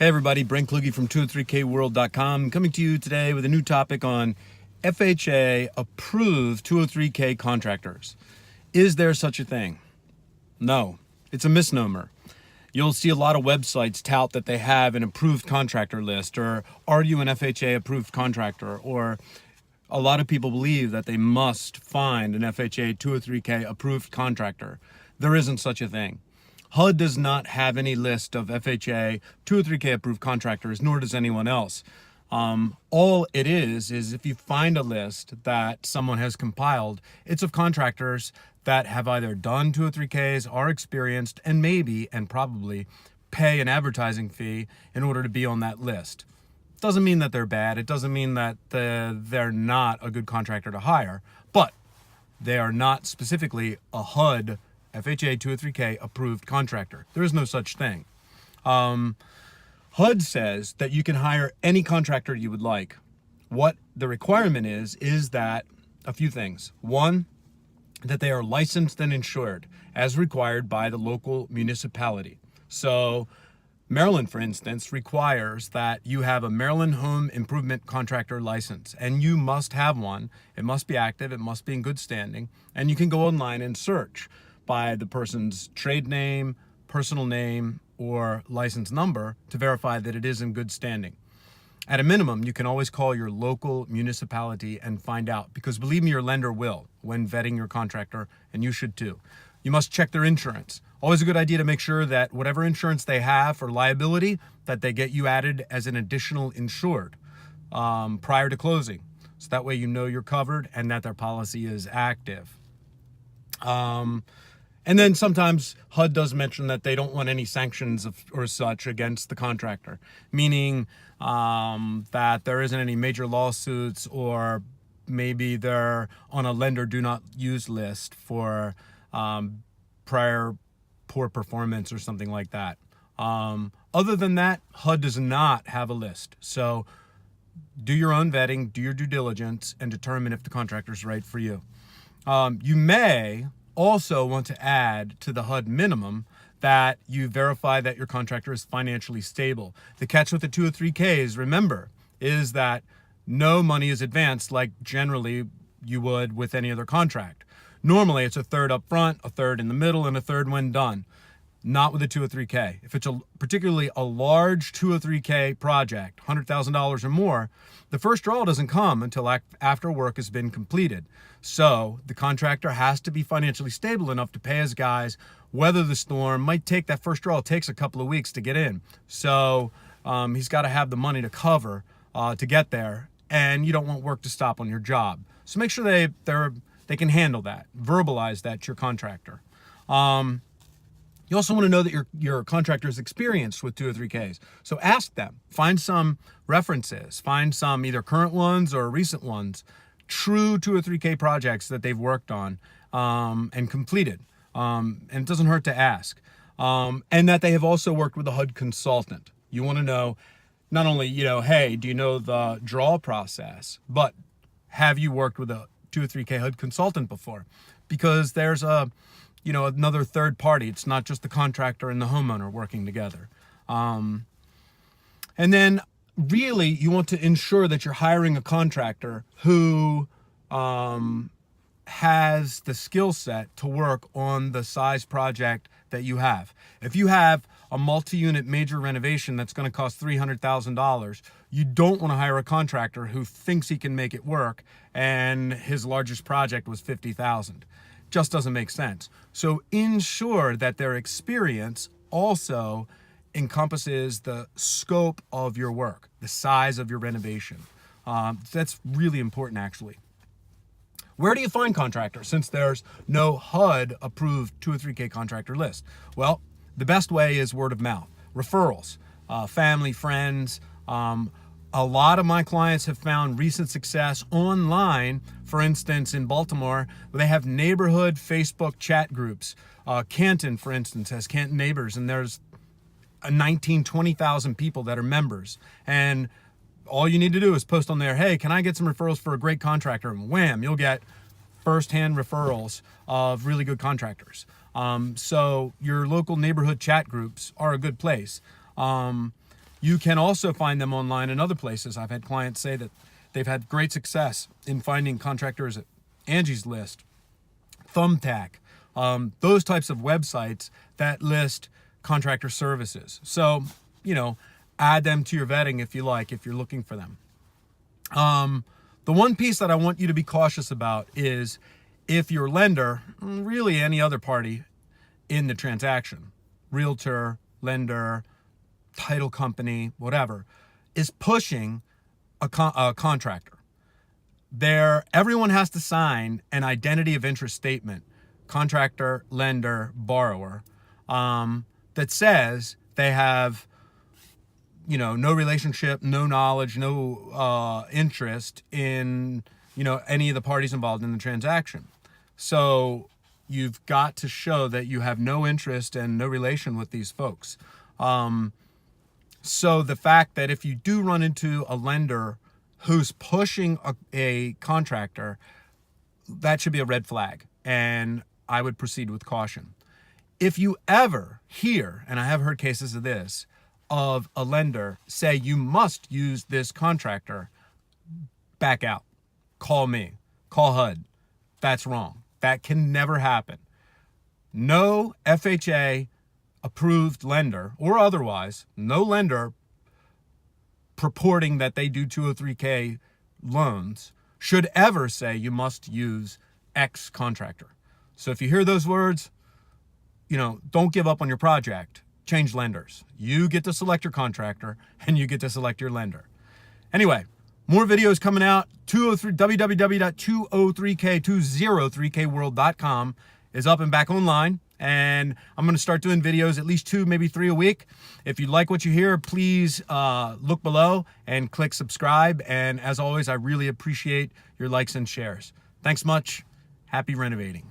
Hey everybody, Brent Kluge from 203kworld.com coming to you today with a new topic on FHA approved 203k contractors. Is there such a thing? No, it's a misnomer. You'll see a lot of websites tout that they have an approved contractor list, or are you an FHA approved contractor? Or a lot of people believe that they must find an FHA 203k approved contractor. There isn't such a thing. HUD does not have any list of FHA 203k approved contractors, nor does anyone else. All it is if you find a list that someone has compiled, it's of contractors that have either done 203ks, are experienced, and maybe, and probably, pay an advertising fee in order to be on that list. Doesn't mean that they're bad. It doesn't mean that they're not a good contractor to hire, but they are not specifically a HUD FHA 203k approved contractor. There is no such thing. HUD says that you can hire any contractor you would like. What the requirement is that a few things. One, that they are licensed and insured as required by the local municipality. So Maryland, for instance, requires that you have a Maryland Home Improvement Contractor license, and you must have one. It must be active, it must be in good standing, and you can go online and search by the person's trade name, personal name, or license number to verify that it is in good standing. At a minimum, you can always call your local municipality and find out, because believe me, your lender will when vetting your contractor, and you should too. You must check their insurance. Always a good idea to make sure that whatever insurance they have for liability, that they get you added as an additional insured prior to closing. So that way you know you're covered and that their policy is active. And then sometimes HUD does mention that they don't want any sanctions or such against the contractor, meaning that there isn't any major lawsuits, or maybe they're on a lender do not use list for prior poor performance or something like that. Other than that, HUD does not have a list. So do your own vetting, do your due diligence, and determine if the contractor is right for you. You may also want to add to the HUD minimum that you verify that your contractor is financially stable. The catch with the 203Ks, remember, is that no money is advanced like generally you would with any other contract. Normally it's a third up front, a third in the middle, and a third when done. Not with a 203K. If it's particularly a large 203K project, $100,000 or more, the first draw doesn't come until after work has been completed. So the contractor has to be financially stable enough to pay his guys, weather the storm. Might take that first draw, it takes a couple of weeks to get in. So he's got to have the money to cover to get there, and you don't want work to stop on your job. So make sure they can handle that, verbalize that to your contractor. You also want to know that your contractor is experienced with 203Ks. So ask them, find some references, find some either current ones or recent ones, true 203K projects that they've worked on and completed. And it doesn't hurt to ask. And that they have also worked with a HUD consultant. You want to know not only, hey, do you know the draw process, but have you worked with a 203K HUD consultant before? Because there's another third party. It's not just the contractor and the homeowner working together. And then really you want to ensure that you're hiring a contractor who has the skill set to work on the size project that you have. If you have a multi-unit major renovation that's going to cost $300,000, you don't want to hire a contractor who thinks he can make it work and his largest project was $50,000. Just doesn't make sense. So ensure that their experience also encompasses the scope of your work, the size of your renovation. That's really important, actually. Where do you find contractors since there's no HUD approved 203K contractor list? Well, the best way is word of mouth, referrals, family, friends. A lot of my clients have found recent success online. For instance, in Baltimore, they have neighborhood Facebook chat groups. Canton, for instance, has Canton Neighbors, and there's 20,000 people that are members. And all you need to do is post on there, hey, can I get some referrals for a great contractor? And wham, you'll get firsthand referrals of really good contractors. So your local neighborhood chat groups are a good place. You can also find them online in other places. I've had clients say that they've had great success in finding contractors at Angies List, Thumbtack, those types of websites that list contractor services. So, add them to your vetting if you like, if you're looking for them. The one piece that I want you to be cautious about is if your lender, really any other party in the transaction, realtor, lender, title company, whatever, is pushing a contractor. Everyone has to sign an identity of interest statement, contractor, lender, borrower, that says they have no relationship, no knowledge, no interest in, any of the parties involved in the transaction. So you've got to show that you have no interest and no relation with these folks. So the fact that if you do run into a lender who's pushing a contractor, that should be a red flag, and I would proceed with caution. If you ever hear, and I have heard cases of this, of a lender say you must use this contractor, back out. Call me. Call HUD. That's wrong. That can never happen. No FHA approved lender or otherwise, no lender purporting that they do 203K loans should ever say you must use X contractor. So if you hear those words, don't give up on your project. Change lenders. You get to select your contractor and you get to select your lender. Anyway, more videos coming out. www.203k203kworld.com is up and back online. And I'm going to start doing videos, at least 2, maybe 3 a week. If you like what you hear, please look below and click subscribe. And as always, I really appreciate your likes and shares. Thanks much. Happy renovating.